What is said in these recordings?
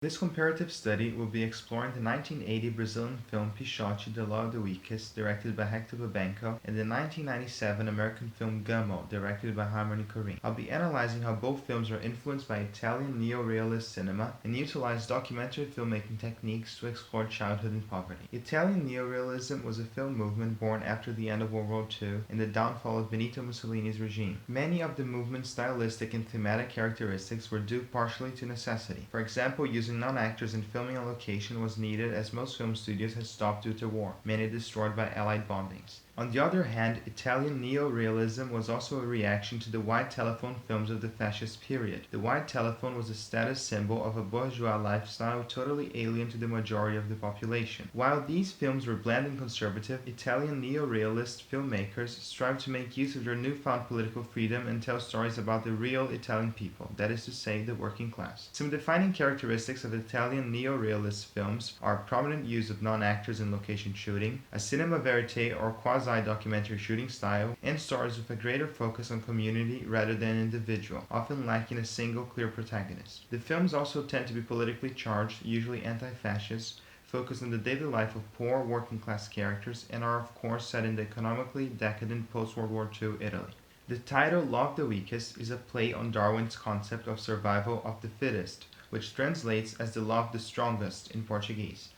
This comparative study will be exploring the 1980 Brazilian film PIxote de Lo Weakest, directed by Hector Babenco, and the 1997 American film Gummo, directed by Harmony Korine. I'll be analyzing how both films are influenced by Italian neo-realist cinema and utilize documentary filmmaking techniques to explore childhood and poverty. Italian neorealism was a film movement born after the end of World War II and the downfall of Benito Mussolini's regime. Many of the movement's stylistic and thematic characteristics were due partially to necessity. For example, using non-actors in filming on location was needed as most film studios had stopped due to war, many destroyed by Allied bombings. On the other hand, Italian neo-realism was also a reaction to the white telephone films of the fascist period. The white telephone was a status symbol of a bourgeois lifestyle totally alien to the majority of the population. While these films were bland and conservative, Italian neo-realist filmmakers strived to make use of their newfound political freedom and tell stories about the real Italian people, that is to say, the working class. Some defining characteristics of Italian neo-realist films are prominent use of non-actors in location shooting, a cinema verite or quasi-documentary shooting style, and stories with a greater focus on community rather than individual, often lacking a single clear protagonist. The films also tend to be politically charged, usually anti-fascist, focus on the daily life of poor working-class characters, and are of course set in the economically decadent post-World War II Italy. The title Law of the Weakest is a play on Darwin's concept of survival of the fittest, which translates as the law of the strongest in Portuguese.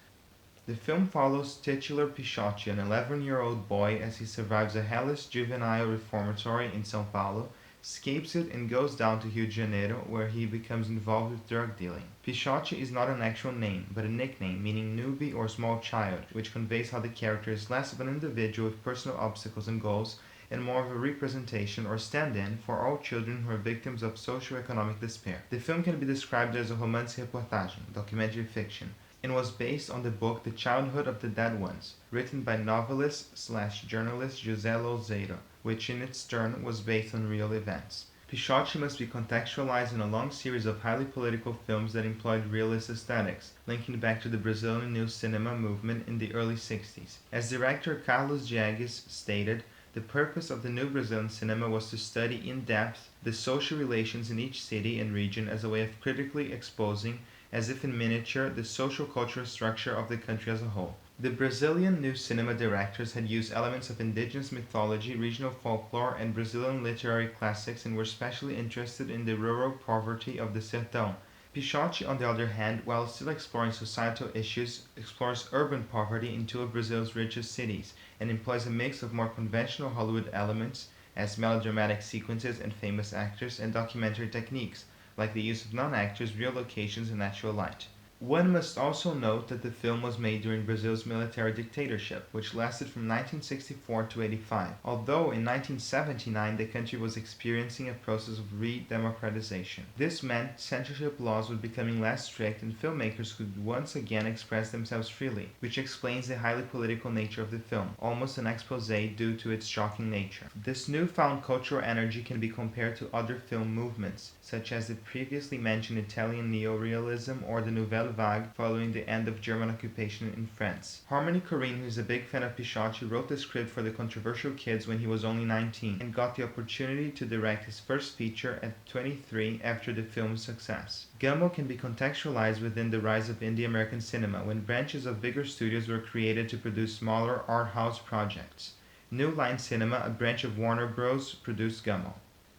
The film follows titular PIxote, an 11-year-old boy, as he survives a hellish juvenile reformatory in São Paulo, escapes it, and goes down to Rio de Janeiro, where he becomes involved with drug dealing. PIxote is not an actual name, but a nickname meaning newbie or small child, which conveys how the character is less of an individual with personal obstacles and goals, and more of a representation or stand-in for all children who are victims of socio-economic despair. The film can be described as a romance-reportagem, documentary fiction, and was based on the book The Childhood of the Dead Ones, written by novelist/journalist José Louzeiro, which in its turn was based on real events. PIxote must be contextualized in a long series of highly political films that employed realist aesthetics, linking back to the Brazilian New Cinema movement in the early 60s. As director Carlos Diegues stated, the purpose of the new Brazilian cinema was to study in depth the social relations in each city and region as a way of critically exposing, as if in miniature, the social-cultural structure of the country as a whole. The Brazilian new cinema directors had used elements of indigenous mythology, regional folklore, and Brazilian literary classics and were especially interested in the rural poverty of the sertão. PIxote, on the other hand, while still exploring societal issues, explores urban poverty in two of Brazil's richest cities and employs a mix of more conventional Hollywood elements, as melodramatic sequences and famous actors, and documentary techniques, like the use of non-actors, real locations, and natural light. One must also note that the film was made during Brazil's military dictatorship, which lasted from 1964 to 85, although in 1979 the country was experiencing a process of re-democratization. This meant censorship laws were becoming less strict and filmmakers could once again express themselves freely, which explains the highly political nature of the film, almost an exposé due to its shocking nature. This newfound cultural energy can be compared to other film movements, such as the previously mentioned Italian neorealism or the Nouvelle Vague following the end of German occupation in France. Harmony Korine, who is a big fan of PIxote, wrote the script for The Controversial Kids when he was only 19 and got the opportunity to direct his first feature at 23 after the film's success. Gummo can be contextualized within the rise of indie American cinema when branches of bigger studios were created to produce smaller art house projects. New Line Cinema, a branch of Warner Bros., produced Gummo.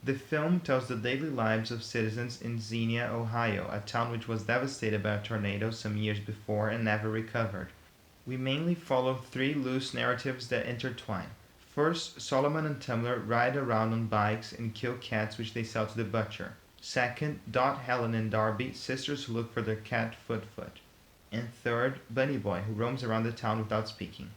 The film tells the daily lives of citizens in Xenia, Ohio, a town which was devastated by a tornado some years before and never recovered. We mainly follow three loose narratives that intertwine. First, Solomon and Tumblr ride around on bikes and kill cats which they sell to the butcher. Second, Dot, Helen, and Darby, sisters who look for their cat Foot. And third, Bunny Boy, who roams around the town without speaking.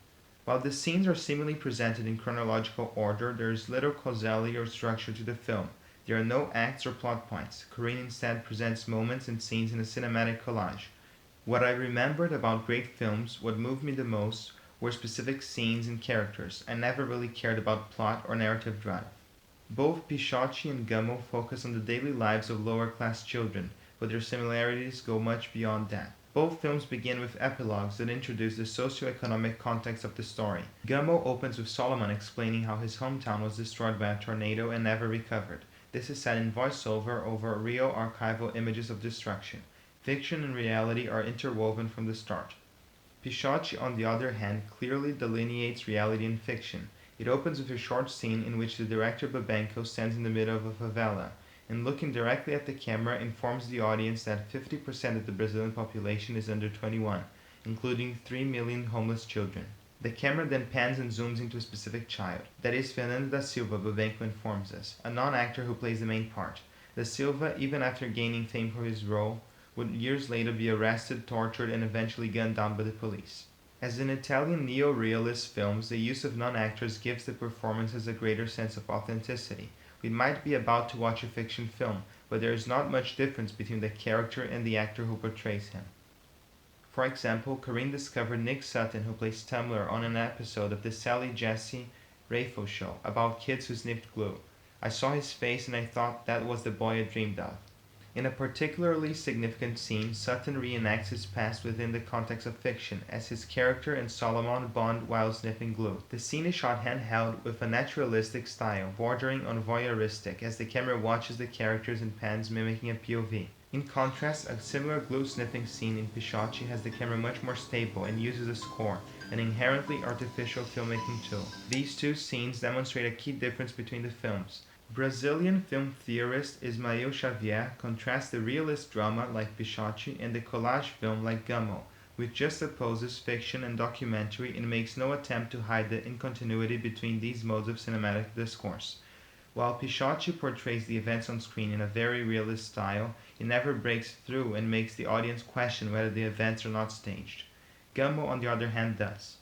While the scenes are seemingly presented in chronological order, there is little causality or structure to the film. There are no acts or plot points. Korine instead presents moments and scenes in a cinematic collage. What I remembered about great films, what moved me the most, were specific scenes and characters. I never really cared about plot or narrative drive. Both PIxote and Gummo focus on the daily lives of lower-class children, but their similarities go much beyond that. Both films begin with epilogues that introduce the socio-economic context of the story. Gummo opens with Solomon explaining how his hometown was destroyed by a tornado and never recovered. This is said in voiceover over real archival images of destruction. Fiction and reality are interwoven from the start. PIxote, on the other hand, clearly delineates reality and fiction. It opens with a short scene in which the director Babenco stands in the middle of a favela, and looking directly at the camera informs the audience that 50% of the Brazilian population is under 21, including 3 million homeless children. The camera then pans and zooms into a specific child. That is Fernando da Silva, Babenco informs us, a non-actor who plays the main part. Da Silva, even after gaining fame for his role, would years later be arrested, tortured, and eventually gunned down by the police. As in Italian neo-realist films, the use of non-actors gives the performances a greater sense of authenticity. We might be about to watch a fiction film, but there is not much difference between the character and the actor who portrays him. For example, Corinne discovered Nick Sutton, who plays Tumblr, on an episode of the Sally Jesse Rafo show about kids who sniffed glue. I saw his face and I thought that was the boy I dreamed of. In a particularly significant scene, Sutton reenacts his past within the context of fiction, as his character and Solomon bond while sniffing glue. The scene is shot handheld with a naturalistic style, bordering on voyeuristic, as the camera watches the characters in pans mimicking a POV. In contrast, a similar glue-sniffing scene in PIxote has the camera much more stable and uses a score, an inherently artificial filmmaking tool. These two scenes demonstrate a key difference between the films. Brazilian film theorist Ismael Xavier contrasts the realist drama like PIxote and the collage film like Gummo, which juxtaposes fiction and documentary and makes no attempt to hide the incontinuity between these modes of cinematic discourse. While PIxote portrays the events on screen in a very realist style, it never breaks through and makes the audience question whether the events are not staged. Gummo, on the other hand, does.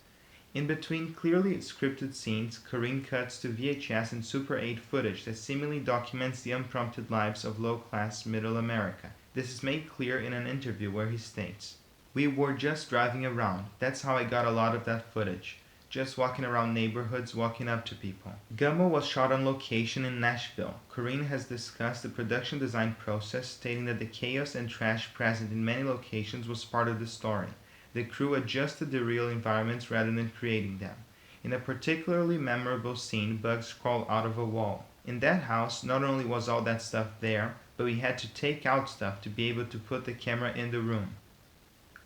In between clearly scripted scenes, Corinne cuts to VHS and Super 8 footage that seemingly documents the unprompted lives of low-class Middle America. This is made clear in an interview where he states, "We were just driving around. That's how I got a lot of that footage. Just walking around neighborhoods, walking up to people." Gummo was shot on location in Nashville. Corinne has discussed the production design process, stating that the chaos and trash present in many locations was part of the story. The crew adjusted the real environments rather than creating them. In a particularly memorable scene, bugs crawl out of a wall. In that house, not only was all that stuff there, but we had to take out stuff to be able to put the camera in the room.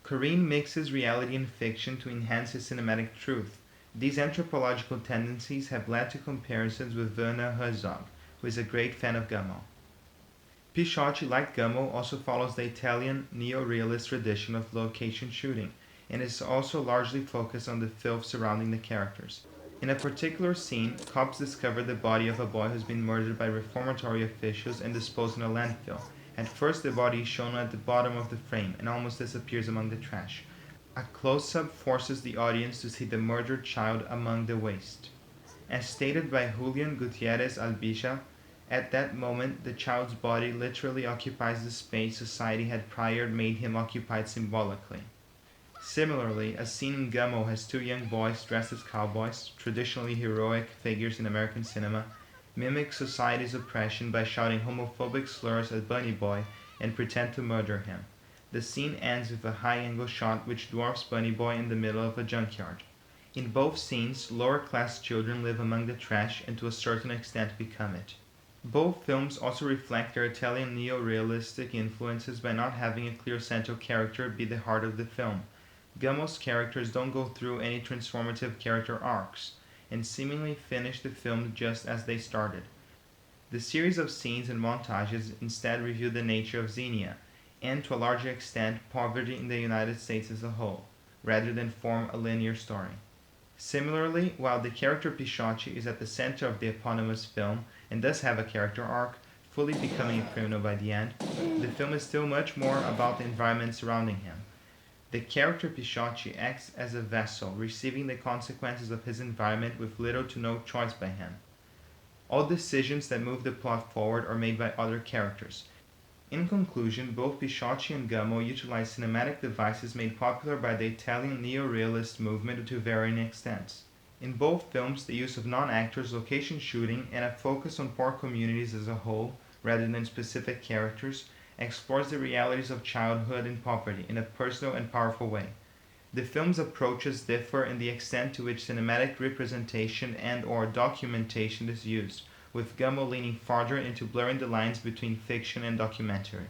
Corinne mixes reality and fiction to enhance his cinematic truth. These anthropological tendencies have led to comparisons with Werner Herzog, who is a great fan of Gummo. PIxote, like Gummo, also follows the Italian neo-realist tradition of location shooting, and is also largely focused on the filth surrounding the characters. In a particular scene, cops discover the body of a boy who's been murdered by reformatory officials and disposed in a landfill. At first, the body is shown at the bottom of the frame and almost disappears among the trash. A close-up forces the audience to see the murdered child among the waste. As stated by Julian Gutierrez Albija, at that moment, the child's body literally occupies the space society had prior made him occupy symbolically. Similarly, a scene in Gummo has two young boys dressed as cowboys, traditionally heroic figures in American cinema, mimic society's oppression by shouting homophobic slurs at Bunny Boy and pretend to murder him. The scene ends with a high-angle shot which dwarfs Bunny Boy in the middle of a junkyard. In both scenes, lower-class children live among the trash and to a certain extent become it. Both films also reflect their Italian neo-realistic influences by not having a clear central character be the heart of the film. Gummo's characters don't go through any transformative character arcs, and seemingly finish the film just as they started. The series of scenes and montages instead reveal the nature of Xenia, and to a larger extent poverty in the United States as a whole, rather than form a linear story. Similarly, while the character PIxote is at the center of the eponymous film and does have a character arc, fully becoming a criminal by the end, the film is still much more about the environment surrounding him. The character PIxote acts as a vessel, receiving the consequences of his environment with little to no choice by him. All decisions that move the plot forward are made by other characters. In conclusion, both PIxote and Gummo utilize cinematic devices made popular by the Italian neo-realist movement to varying extents. In both films, the use of non-actors, location shooting, and a focus on poor communities as a whole, rather than specific characters, explores the realities of childhood and poverty in a personal and powerful way. The film's approaches differ in the extent to which cinematic representation and/or documentation is used, with Gummo leaning farther into blurring the lines between fiction and documentary.